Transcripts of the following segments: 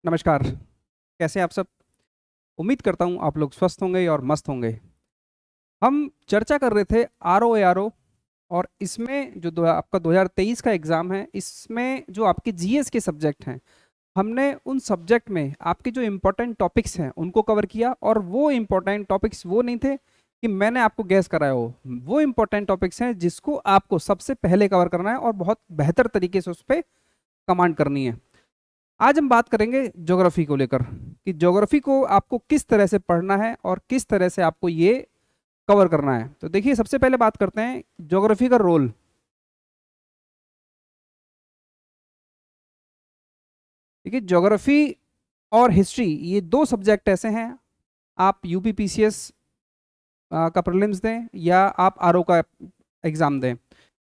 नमस्कार। कैसे हैं आप सब? उम्मीद करता हूँ आप लोग स्वस्थ होंगे और मस्त होंगे। हम चर्चा कर रहे थे आरओ ए आरओ, और इसमें जो आपका 2023 का एग्ज़ाम है, इसमें जो आपके जीएस के सब्जेक्ट हैं, हमने उन सब्जेक्ट में आपके जो इम्पोर्टेंट टॉपिक्स हैं उनको कवर किया। और वो इम्पोर्टेंट टॉपिक्स वो नहीं थे कि मैंने आपको गैस कराया हो, वो इम्पोर्टेंट टॉपिक्स हैं जिसको आपको सबसे पहले कवर करना है और बहुत बेहतर तरीके से उस पर कमांड करनी है। आज हम बात करेंगे ज्योग्राफी को लेकर कि ज्योग्राफी को आपको किस तरह से पढ़ना है और किस तरह से आपको ये कवर करना है। तो देखिए, सबसे पहले बात करते हैं ज्योग्राफी का रोल। देखिए, ज्योग्राफी और हिस्ट्री ये दो सब्जेक्ट ऐसे हैं, आप यूपीपीसीएस का प्रीलिम्स दें या आप आरओ का एग्जाम दें,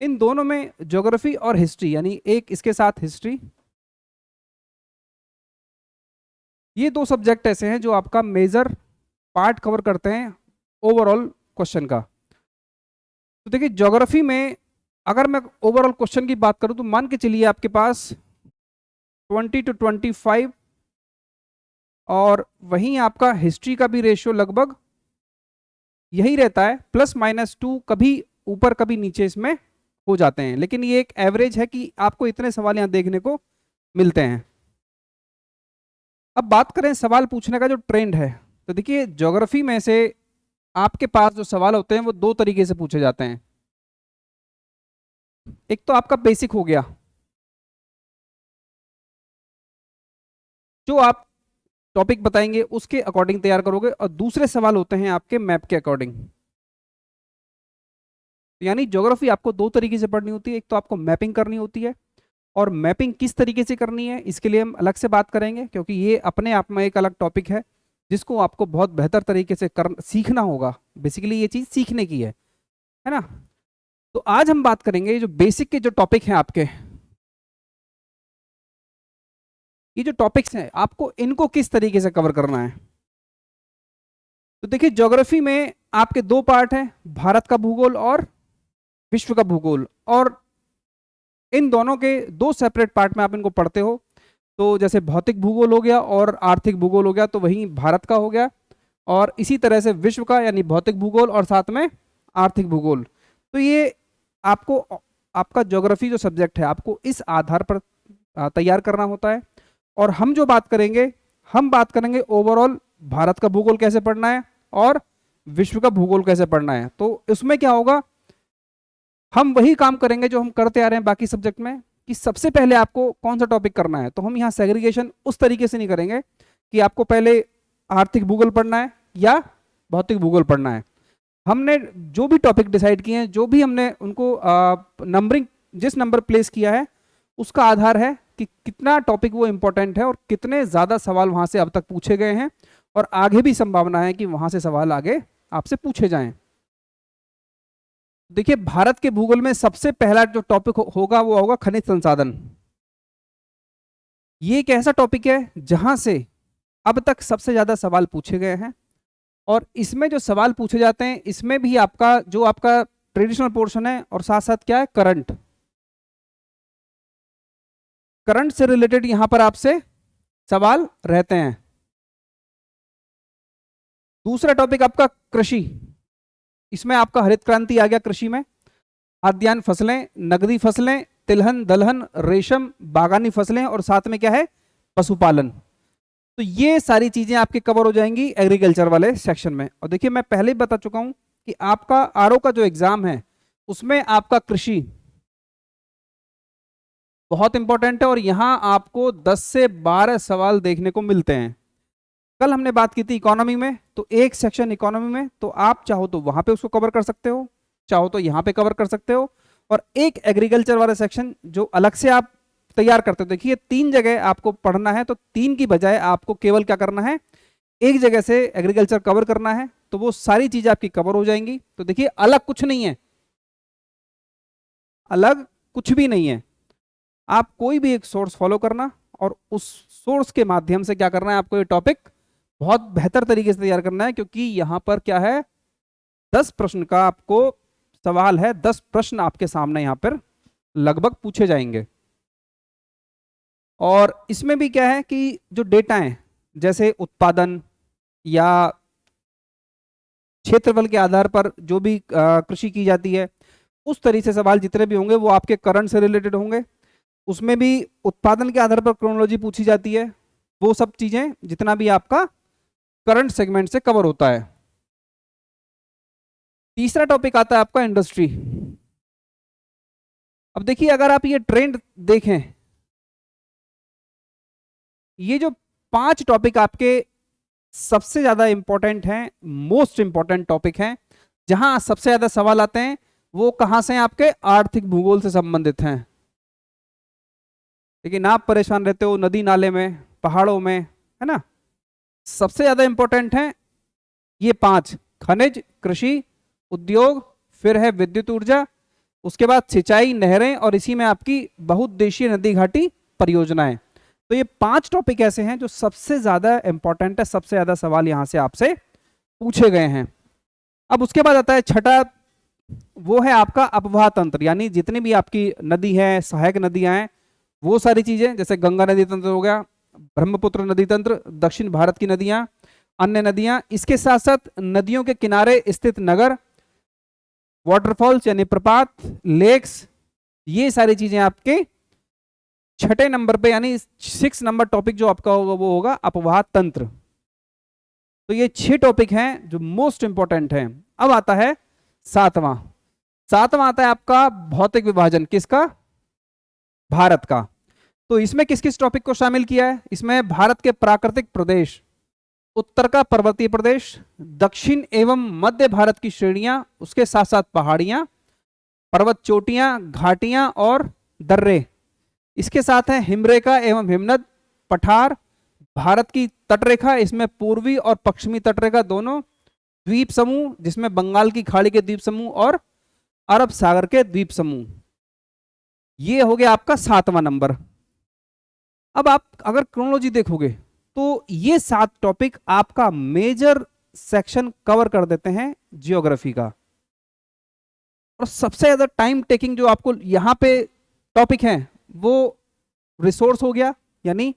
इन दोनों में ज्योग्राफी और हिस्ट्री, यानी एक इसके साथ हिस्ट्री, ये दो सब्जेक्ट ऐसे हैं जो आपका मेजर पार्ट कवर करते हैं ओवरऑल क्वेश्चन का। तो देखिए, ज्योग्राफी में अगर मैं ओवरऑल क्वेश्चन की बात करूं तो मान के चलिए आपके पास 20 to 25, और वहीं आपका हिस्ट्री का भी रेशियो लगभग यही रहता है, +-2, कभी ऊपर कभी नीचे इसमें हो जाते हैं, लेकिन ये एक एवरेज है कि आपको इतने सवाल यहाँ देखने को मिलते हैं। अब बात करें सवाल पूछने का जो ट्रेंड है, तो देखिए ज्योग्राफी में से आपके पास जो सवाल होते हैं वो दो तरीके से पूछे जाते हैं। एक तो आपका बेसिक हो गया, जो आप टॉपिक बताएंगे उसके अकॉर्डिंग तैयार करोगे, और दूसरे सवाल होते हैं आपके मैप के अकॉर्डिंग। यानी ज्योग्राफी आपको दो तरीके से पढ़नी होती है, एक तो आपको मैपिंग करनी होती है, और मैपिंग किस तरीके से करनी है इसके लिए हम अलग से बात करेंगे, क्योंकि ये अपने आप में एक अलग टॉपिक है जिसको आपको बहुत बेहतर तरीके से कर सीखना होगा। बेसिकली ये चीज़ सीखने की है ना। तो आज हम बात करेंगे जो बेसिक के जो टॉपिक हैं आपके, ये जो टॉपिक्स हैं आपको इनको किस तरीके से कवर करना है। तो देखिए, ज्योग्राफी में आपके दो पार्ट हैं, भारत का भूगोल और विश्व का भूगोल, और इन दोनों के दो सेपरेट पार्ट में आप इनको पढ़ते हो। तो जैसे भौतिक भूगोल हो गया और आर्थिक भूगोल हो गया, तो वहीं भारत का हो गया, और इसी तरह से विश्व का यानी भौतिक भूगोल और साथ में आर्थिक भूगोल। तो ये आपको आपका ज्योग्राफी जो सब्जेक्ट है आपको इस आधार पर तैयार करना होता है। और हम जो बात करेंगे, हम बात करेंगे ओवरऑल भारत का भूगोल कैसे पढ़ना है और विश्व का भूगोल कैसे पढ़ना है। तो इसमें क्या होगा, हम वही काम करेंगे जो हम करते आ रहे हैं बाकी सब्जेक्ट में, कि सबसे पहले आपको कौन सा टॉपिक करना है। तो हम यहाँ सेग्रीगेशन उस तरीके से नहीं करेंगे कि आपको पहले आर्थिक भूगोल पढ़ना है या भौतिक भूगोल पढ़ना है। हमने जो भी टॉपिक डिसाइड किए हैं, जो भी हमने उनको नंबरिंग जिस नंबर प्लेस किया है, उसका आधार है कि कितना टॉपिक वो इंपॉर्टेंट है और कितने ज़्यादा सवाल वहाँ से अब तक पूछे गए हैं, और आगे भी संभावना है कि वहाँ से सवाल आगे आपसे पूछे जाएं। देखिए, भारत के भूगोल में सबसे पहला जो टॉपिक होगा वो होगा खनिज संसाधन। ये एक ऐसा टॉपिक है जहां से अब तक सबसे ज्यादा सवाल पूछे गए हैं, और इसमें जो सवाल पूछे जाते हैं इसमें भी आपका जो आपका ट्रेडिशनल पोर्शन है और साथ साथ क्या है, करंट, करंट से रिलेटेड यहां पर आपसे सवाल रहते हैं। दूसरा टॉपिक आपका कृषि, इसमें आपका हरित क्रांति आ गया कृषि में, खाद्यान्न फसलें, नगदी फसलें, तिलहन दलहन रेशम, बागानी फसलें, और साथ में क्या है, पशुपालन। तो ये सारी चीजें आपके कवर हो जाएंगी एग्रीकल्चर वाले सेक्शन में। और देखिए, मैं पहले ही बता चुका हूं कि आपका आरओ का जो एग्जाम है उसमें आपका कृषि बहुत इंपॉर्टेंट है, और यहां आपको 10 से 12 सवाल देखने को मिलते हैं। कल हमने बात की थी इकोनॉमी में, तो एक सेक्शन इकोनॉमी में, तो आप चाहो तो वहां पे उसको कवर कर सकते हो, चाहो तो यहां पे कवर कर सकते हो, और एक एग्रीकल्चर वाला सेक्शन जो अलग से आप तैयार करते हो। देखिए, तीन जगह आपको पढ़ना है, तो तीन की बजाय आपको केवल क्या करना है, एक जगह से एग्रीकल्चर कवर करना है, तो वो सारी चीजें आपकी कवर हो जाएंगी। तो देखिए, अलग कुछ नहीं है, अलग कुछ भी नहीं है। आप कोई भी एक सोर्स फॉलो करना, और उस सोर्स के माध्यम से क्या करना है, आपको ये टॉपिक बहुत बेहतर तरीके से तैयार करना है, क्योंकि यहां पर क्या है, 10 प्रश्न का आपको सवाल है, 10 प्रश्न आपके सामने यहां पर लगभग पूछे जाएंगे। और इसमें भी क्या है कि जो डेटा है जैसे उत्पादन या क्षेत्रफल के आधार पर जो भी कृषि की जाती है, उस तरीके से सवाल जितने भी होंगे वो आपके करंट से रिलेटेड होंगे। उसमें भी उत्पादन के आधार पर क्रोनोलॉजी पूछी जाती है, वो सब चीजें जितना भी आपका करंट सेगमेंट से कवर होता है। तीसरा टॉपिक आता है आपका इंडस्ट्री। अब देखिए अगर आप ये ट्रेंड देखें, ये जो 5 टॉपिक आपके सबसे ज्यादा इंपॉर्टेंट हैं, मोस्ट इंपॉर्टेंट टॉपिक हैं, जहां सबसे ज्यादा सवाल आते हैं, वो कहां से हैं? आपके आर्थिक भूगोल से संबंधित हैं। लेकिन आप परेशान रहते हो नदी नाले में, पहाड़ों में, है ना। सबसे ज्यादा इंपॉर्टेंट है ये 5: खनिज, कृषि, उद्योग, फिर है विद्युत ऊर्जा, उसके बाद सिंचाई, नहरें, और इसी में आपकी बहुउद्देशीय नदी घाटी परियोजनाएं। तो ये 5 टॉपिक ऐसे हैं जो सबसे ज्यादा इंपॉर्टेंट है, सबसे ज्यादा सवाल यहां से आपसे पूछे गए हैं। अब उसके बाद आता है छठा, वो है आपका अपवाह तंत्र, यानी जितनी भी आपकी नदी है, सहायक नदियां हैं, वो सारी चीजें, जैसे गंगा नदी तंत्र हो गया, ब्रह्मपुत्र नदी तंत्र, दक्षिण भारत की नदियां, अन्य नदियां, इसके साथ साथ नदियों के किनारे स्थित नगर, वाटरफॉल्स यानी प्रपात, लेक्स, ये सारी चीजें आपके छठे नंबर पे, यानी 6 नंबर टॉपिक जो आपका होगा वो होगा अपवाह तंत्र। तो ये 6 टॉपिक हैं जो मोस्ट इंपॉर्टेंट हैं। अब आता है सातवां आता है आपका भौतिक विभाजन, किसका? भारत का। तो इसमें किस किस टॉपिक को शामिल किया है? इसमें भारत के प्राकृतिक प्रदेश, उत्तर का पर्वतीय प्रदेश, दक्षिण एवं मध्य भारत की श्रेणियां, उसके साथ साथ पहाड़ियां, पर्वत चोटियां, घाटियां और दर्रे, इसके साथ है हिमरेखा एवं हिमनद, पठार, भारत की तटरेखा, इसमें पूर्वी और पश्चिमी तटरेखा दोनों, द्वीप समूह जिसमें बंगाल की खाड़ी के द्वीप समूह और अरब सागर के द्वीप समूह। ये हो गया आपका 7वां नंबर। अब आप अगर क्रोनोलॉजी देखोगे तो ये 7 टॉपिक आपका मेजर सेक्शन कवर कर देते हैं जियोग्राफी का। और सबसे ज्यादा टाइम टेकिंग जो आपको यहां पे टॉपिक है वो रिसोर्स हो गया, यानी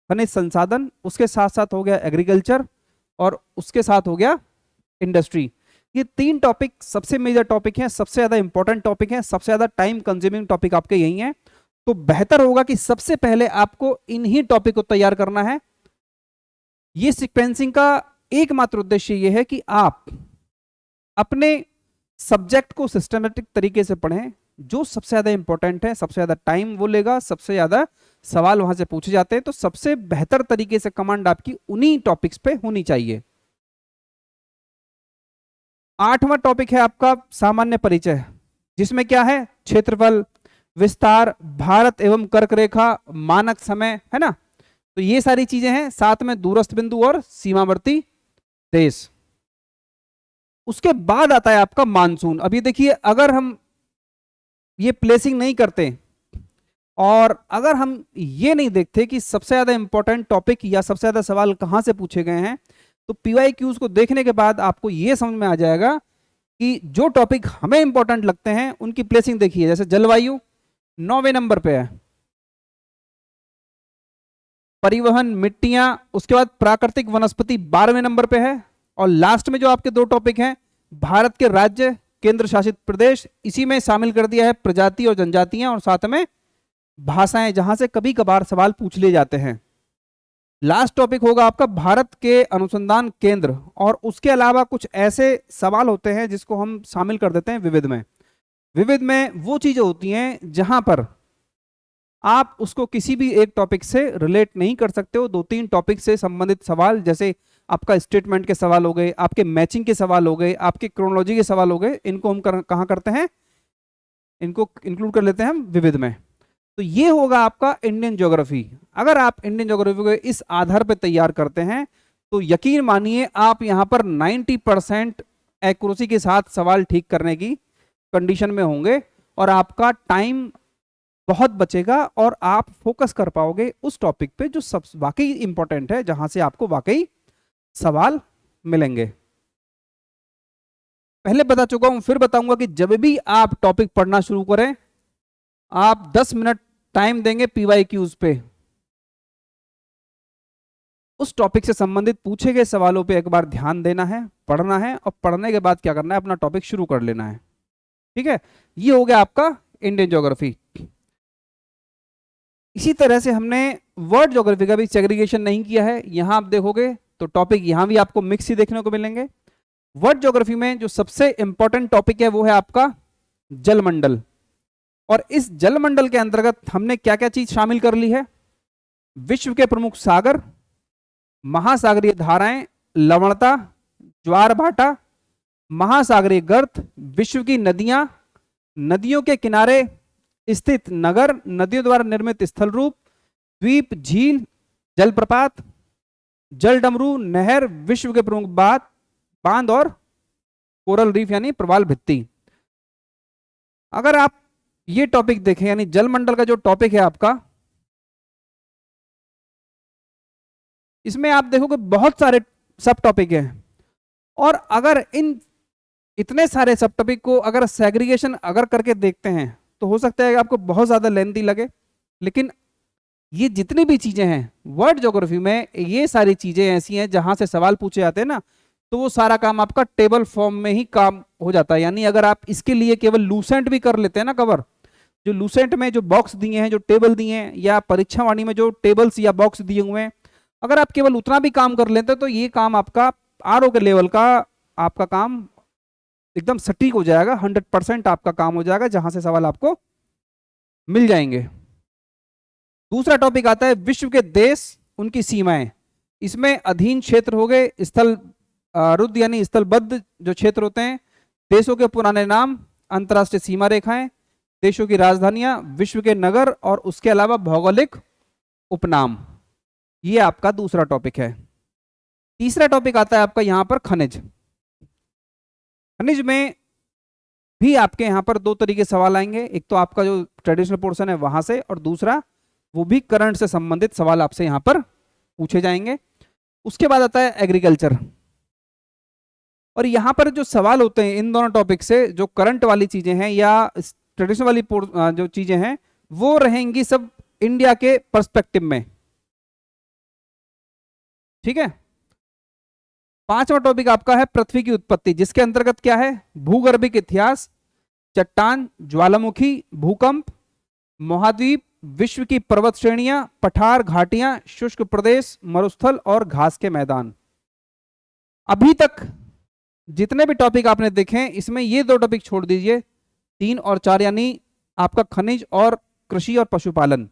खनिज संसाधन, उसके साथ साथ हो गया एग्रीकल्चर, और उसके साथ हो गया इंडस्ट्री। ये 3 टॉपिक सबसे मेजर टॉपिक हैं, सबसे ज्यादा इंपॉर्टेंट टॉपिक हैं, सबसे ज्यादा टाइम कंज्यूमिंग टॉपिक आपके यही हैं। तो बेहतर होगा कि सबसे पहले आपको इन्हीं टॉपिक को तैयार करना है। ये सीक्वेंसिंग का एकमात्र उद्देश्य ये है कि आप अपने सब्जेक्ट को सिस्टमेटिक तरीके से पढ़ें। जो सबसे ज्यादा इंपॉर्टेंट है, सबसे ज्यादा टाइम वो लेगा, सबसे ज्यादा सवाल वहां से पूछे जाते हैं, तो सबसे बेहतर तरीके से कमांड आपकी उन्हीं टॉपिक्स पे होनी चाहिए। 8वां टॉपिक है आपका सामान्य परिचय, जिसमें क्या है? क्षेत्रफल, विस्तार, भारत एवं कर्क रेखा, मानक समय, है ना। तो ये सारी चीजें हैं। साथ में दूरस्थ बिंदु और सीमावर्ती देश। उसके बाद आता है आपका मानसून। अब ये देखिए, अगर हम ये प्लेसिंग नहीं करते और अगर हम ये नहीं देखते कि सबसे ज्यादा इंपॉर्टेंट टॉपिक या सबसे ज्यादा सवाल कहां से पूछे गए हैं, तो पीवाईक्यूज को देखने के बाद आपको ये समझ में आ जाएगा कि जो टॉपिक हमें इंपॉर्टेंट लगते हैं उनकी प्लेसिंग देखिए। जैसे जलवायु 9वें नंबर पे है, परिवहन, मिट्टियां, उसके बाद प्राकृतिक वनस्पति 12वें नंबर पे है, और लास्ट में जो आपके 2 टॉपिक हैं, भारत के राज्य, केंद्र शासित प्रदेश, इसी में शामिल कर दिया है प्रजाति और जनजातियां, और साथ में भाषाएं, जहां से कभी कभार सवाल पूछ लिए जाते हैं। लास्ट टॉपिक होगा आपका भारत के अनुसंधान केंद्र, और उसके अलावा कुछ ऐसे सवाल होते हैं जिसको हम शामिल कर देते हैं विविध में। विविध में वो चीजें होती हैं जहां पर आप उसको किसी भी एक टॉपिक से रिलेट नहीं कर सकते हो। 2-3 टॉपिक से संबंधित सवाल, जैसे आपका स्टेटमेंट के सवाल हो गए, आपके मैचिंग के सवाल हो गए, आपके क्रोनोलॉजी के सवाल हो गए, इनको हम कहाँ करते हैं? इनको इंक्लूड कर लेते हैं हम विविध में। तो ये होगा आपका इंडियन ज्योग्राफी। अगर आप इंडियन ज्योग्राफी को इस आधार पर तैयार करते हैं तो यकीन मानिए आप यहां पर 90% एक्यूरेसी के साथ सवाल ठीक करने की कंडीशन में होंगे, और आपका टाइम बहुत बचेगा, और आप फोकस कर पाओगे उस टॉपिक पे जो सब वाकई इंपॉर्टेंट है, जहां से आपको वाकई सवाल मिलेंगे। पहले बता चुका हूं, फिर बताऊंगा कि जब भी आप टॉपिक पढ़ना शुरू करें, आप 10 मिनट टाइम देंगे पीवाईक्यूज पे। उस टॉपिक से संबंधित पूछे गए सवालों पे एक बार ध्यान देना है, पढ़ना है, और पढ़ने के बाद क्या करना है, अपना टॉपिक शुरू कर लेना है। ठीक है, ये हो गया आपका इंडियन ज्योग्राफी। इसी तरह से हमने वर्ल्ड ज्योग्राफी का भी सेग्रीगेशन नहीं किया है। यहां आप देखोगे तो टॉपिक यहां भी आपको मिक्स ही देखने को मिलेंगे। वर्ल्ड ज्योग्राफी में जो सबसे इंपॉर्टेंट टॉपिक है वो है आपका जलमंडल। और इस जलमंडल के अंतर्गत हमने क्या क्या चीज शामिल कर ली है? विश्व के प्रमुख सागर, महासागरीय धाराएं, लवणता, ज्वार भाटा, महासागरीय गर्त, विश्व की नदियां, नदियों के किनारे स्थित नगर, नदियों द्वारा निर्मित स्थल रूप, द्वीप, झील, जलप्रपात, जल डमरू, नहर, विश्व के प्रमुख बांध और कोरल रीफ यानी प्रवाल भित्ति। अगर आप ये टॉपिक देखें, यानी जलमंडल का जो टॉपिक है आपका, इसमें आप देखोगे बहुत सारे सब टॉपिक हैं। और अगर इन इतने सारे सब टॉपिक को अगर सेग्रीगेशन अगर करके देखते हैं तो हो सकता है कि आपको बहुत ज्यादा लेंथी लगे, लेकिन ये जितनी भी चीजें हैं वर्ल्ड ज्योग्राफी में, ये सारी चीजें ऐसी हैं जहां से सवाल पूछे जाते हैं ना, तो वो सारा काम आपका टेबल फॉर्म में ही काम हो जाता है। यानी अगर आप इसके लिए केवल लूसेंट भी कर लेते हैं ना कवर, जो लूसेंट में जो बॉक्स दिए हैं, जो टेबल दिए हैं, या परीक्षा वाणी में जो टेबल्स या बॉक्स दिए हुए हैं, अगर आप केवल उतना भी काम कर लेते हैं तो ये काम आपका आरओ के लेवल का आपका काम एकदम सटीक हो जाएगा, 100% आपका काम हो जाएगा, जहां से सवाल आपको मिल जाएंगे। दूसरा टॉपिक आता है विश्व के देश, उनकी सीमाएं। इसमें अधीन क्षेत्र हो गए, स्थल रुद्ध यानी स्थलबद्ध जो क्षेत्र होते हैं, देशों के पुराने नाम, अंतरराष्ट्रीय सीमा रेखाएं, देशों की राजधानियां, विश्व के नगर, और उसके अलावा भौगोलिक उपनाम। ये आपका दूसरा टॉपिक है। तीसरा टॉपिक आता है आपका यहां पर खनिज। खनिज में भी आपके यहां पर दो तरीके सवाल आएंगे, एक तो आपका जो ट्रेडिशनल पोर्शन है वहां से, और दूसरा वो भी करंट से संबंधित सवाल आपसे यहां पर पूछे जाएंगे। उसके बाद आता है एग्रीकल्चर। और यहां पर जो सवाल होते हैं इन दोनों टॉपिक से, जो करंट वाली चीजें हैं या ट्रेडिशनल वाली जो चीजें हैं, वो रहेंगी सब इंडिया के पर्सपेक्टिव में। ठीक है। पांचवा टॉपिक आपका है पृथ्वी की उत्पत्ति, जिसके अंतर्गत क्या है, भूगर्भिक इतिहास, चट्टान, ज्वालामुखी, भूकंप, महाद्वीप, विश्व की पर्वत श्रेणियां, पठार, घाटियां, शुष्क प्रदेश, मरुस्थल और घास के मैदान। अभी तक जितने भी टॉपिक आपने देखे हैं, इसमें ये दो टॉपिक छोड़ दीजिए, 3 और 4, यानी आपका खनिज और कृषि और पशुपालन।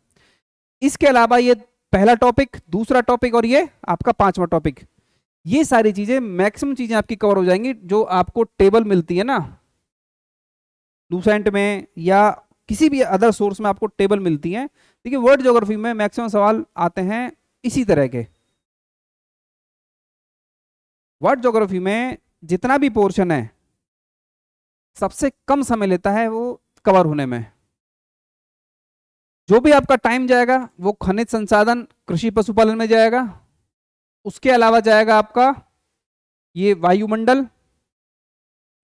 इसके अलावा ये पहला टॉपिक, दूसरा टॉपिक और ये आपका पांचवा टॉपिक, ये सारी चीजें मैक्सिमम चीजें आपकी कवर हो जाएंगी। जो आपको टेबल मिलती है ना लूसेंट में या किसी भी अदर सोर्स में आपको टेबल मिलती है, देखिए वर्ल्ड ज्योग्राफी में मैक्सिमम सवाल आते हैं इसी तरह के। वर्ल्ड ज्योग्राफी में जितना भी पोर्शन है सबसे कम समय लेता है वो कवर होने में। जो भी आपका टाइम जाएगा वो खनिज संसाधन, कृषि, पशुपालन में जाएगा। उसके अलावा जाएगा आपका ये वायुमंडल,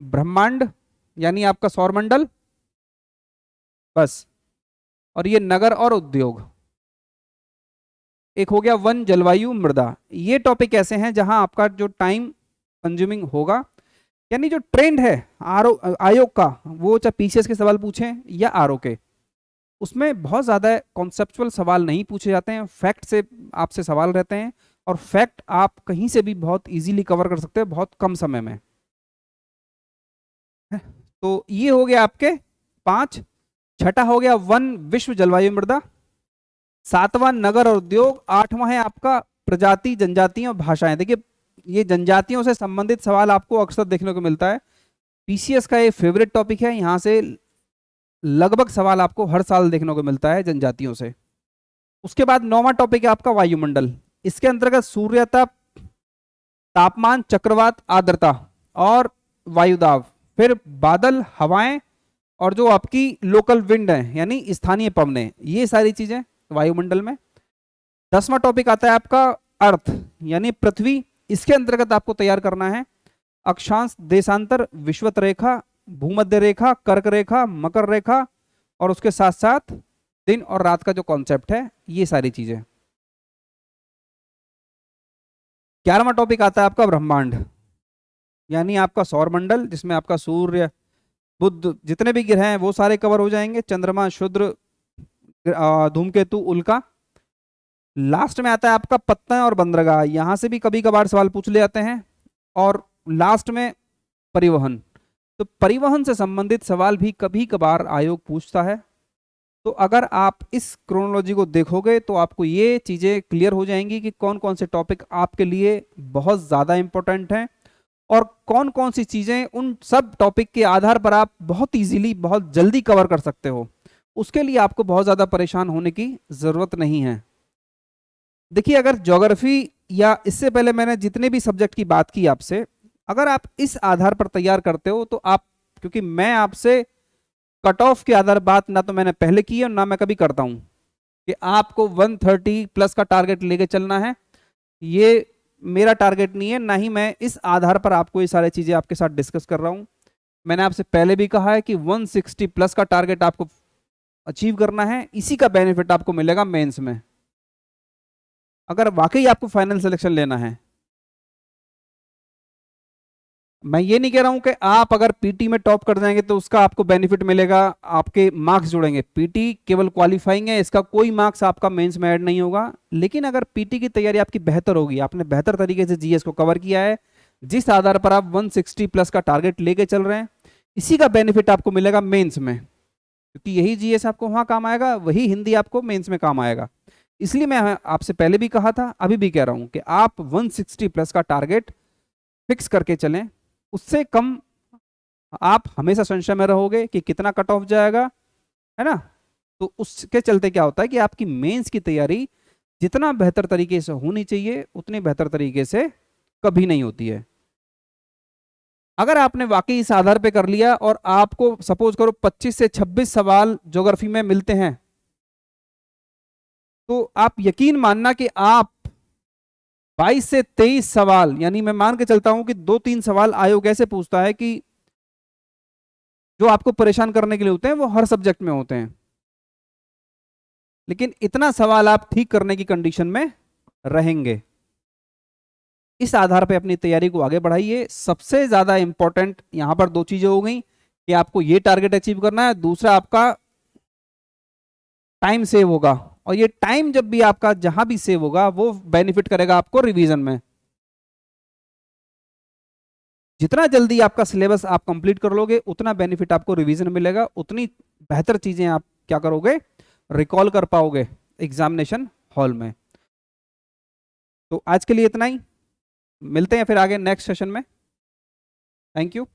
ब्रह्मांड यानी आपका सौरमंडल, बस। और ये नगर और उद्योग। एक हो गया वन, जलवायु, मृदा। ये टॉपिक ऐसे हैं जहां आपका जो टाइम कंज्यूमिंग होगा, यानी जो ट्रेंड है आयोग का, वो चाहे पीसीएस के सवाल पूछें या आरओ के, उसमें बहुत ज़्यादा कॉन्सेप्चुअल सवाल नहीं पूछे जाते हैं, फैक्ट से आपसे सवाल रहते हैं, और फैक्ट आप कहीं से भी बहुत इजीली कवर कर सकते हैं बहुत कम समय में। तो ये हो गया आपके 5। छठा हो गया वन, विश्व, जलवायु, मृदा। 7वां नगर और उद्योग। 8वां है आपका प्रजाति, जनजातियां और भाषाएं। देखिए ये जनजातियों से संबंधित सवाल आपको अक्सर देखने को मिलता है, पीसीएस का ये फेवरेट टॉपिक है, यहां से लगभग सवाल आपको हर साल देखने को मिलता है जनजातियों से। उसके बाद 9वां टॉपिक है आपका वायुमंडल। इसके अंतर्गत सूर्यताप, तापमान, चक्रवात, आर्द्रता और वायुदाब, फिर बादल, हवाएं, और जो आपकी लोकल विंड है यानी स्थानीय पवनें, ये सारी चीजें वायुमंडल में। 10वां टॉपिक आता है आपका अर्थ यानी पृथ्वी। इसके अंतर्गत आपको तैयार करना है अक्षांश, देशांतर, विषुवत रेखा, भूमध्य रेखा, कर्क रेखा, मकर रेखा, और उसके साथ साथ दिन और रात का जो कॉन्सेप्ट है, ये सारी चीजें। 11वां टॉपिक आता है आपका ब्रह्मांड, यानी आपका सौरमंडल, जिसमें आपका सूर्य, बुध, जितने भी ग्रह हैं वो सारे कवर हो जाएंगे, चंद्रमा, शुक्र, धूमकेतु, उल्का। लास्ट में आता है आपका पत्ता और बंदरगाह, यहां से भी कभी कभार सवाल पूछ ले जाते हैं। और लास्ट में परिवहन। तो परिवहन से संबंधित सवाल भी कभी कभार आयोग पूछता है। तो अगर आप इस क्रोनोलॉजी को देखोगे तो आपको ये चीजें क्लियर हो जाएंगी कि कौन कौन से टॉपिक आपके लिए बहुत ज्यादा इंपॉर्टेंट हैं और कौन कौन सी चीजें उन सब टॉपिक के आधार पर आप बहुत इजीली, बहुत जल्दी कवर कर सकते हो। उसके लिए आपको बहुत ज्यादा परेशान होने की जरूरत नहीं है। देखिए, अगर ज्योग्राफी या इससे पहले मैंने जितने भी सब्जेक्ट की बात की आपसे, अगर आप इस आधार पर तैयार करते हो तो आप, क्योंकि मैं आपसे कट ऑफ के आधार बात ना तो मैंने पहले की है और ना मैं कभी करता हूं कि आपको 130 प्लस का टारगेट लेके चलना है, ये मेरा टारगेट नहीं है, ना ही मैं इस आधार पर आपको ये सारी चीजें आपके साथ डिस्कस कर रहा हूं। मैंने आपसे पहले भी कहा है कि 160 प्लस का टारगेट आपको अचीव करना है, इसी का बेनिफिट आपको मिलेगा मेंस में, अगर वाकई आपको फाइनल सिलेक्शन लेना है। मैं ये नहीं कह रहा हूं कि आप अगर पीटी में टॉप कर जाएंगे तो उसका आपको बेनिफिट मिलेगा, आपके मार्क्स जुड़ेंगे। पीटी केवल क्वालिफाइंग है, इसका कोई मार्क्स आपका मेंस में ऐड नहीं होगा। लेकिन अगर पीटी की तैयारी आपकी बेहतर होगी, आपने बेहतर तरीके से जीएस को कवर किया है, जिस आधार पर आप 160 प्लस का टारगेट लेके चल रहे हैं, इसी का बेनिफिट आपको मिलेगा मेन्स में, क्योंकि यही जीएस आपको वहां काम आएगा, वही हिंदी आपको मेन्स में काम आएगा। इसलिए मैं आपसे पहले भी कहा था, अभी भी कह रहा हूं कि आप 160 प्लस का टारगेट फिक्स करके चलें। उससे कम आप हमेशा संशय में रहोगे कि कितना कट ऑफ जाएगा, है ना। तो उसके चलते क्या होता है कि आपकी मेंस की तैयारी जितना बेहतर तरीके से होनी चाहिए उतनी बेहतर तरीके से कभी नहीं होती है। अगर आपने वाकई इस आधार पे कर लिया और आपको सपोज करो 25 से 26 सवाल ज्योग्राफी में मिलते हैं, तो आप यकीन मानना कि आप 22 से 23 सवाल, यानी मैं मान के चलता हूं कि 2-3 सवाल आयोग ऐसे पूछता है कि जो आपको परेशान करने के लिए होते हैं, वो हर सब्जेक्ट में होते हैं, लेकिन इतना सवाल आप ठीक करने की कंडीशन में रहेंगे। इस आधार पे अपनी तैयारी को आगे बढ़ाइए। सबसे ज्यादा इंपॉर्टेंट यहां पर दो चीजें हो गई कि आपको ये टारगेट अचीव करना है, दूसरा आपका टाइम सेव होगा, और ये टाइम जब भी आपका जहां भी सेव होगा वो बेनिफिट करेगा आपको रिवीजन में। जितना जल्दी आपका सिलेबस आप कंप्लीट कर लोगे उतना बेनिफिट आपको रिवीजन मिलेगा, उतनी बेहतर चीजें आप क्या करोगे, रिकॉल कर पाओगे एग्जामिनेशन हॉल में। तो आज के लिए इतना ही, मिलते हैं फिर आगे नेक्स्ट सेशन में। Thank you.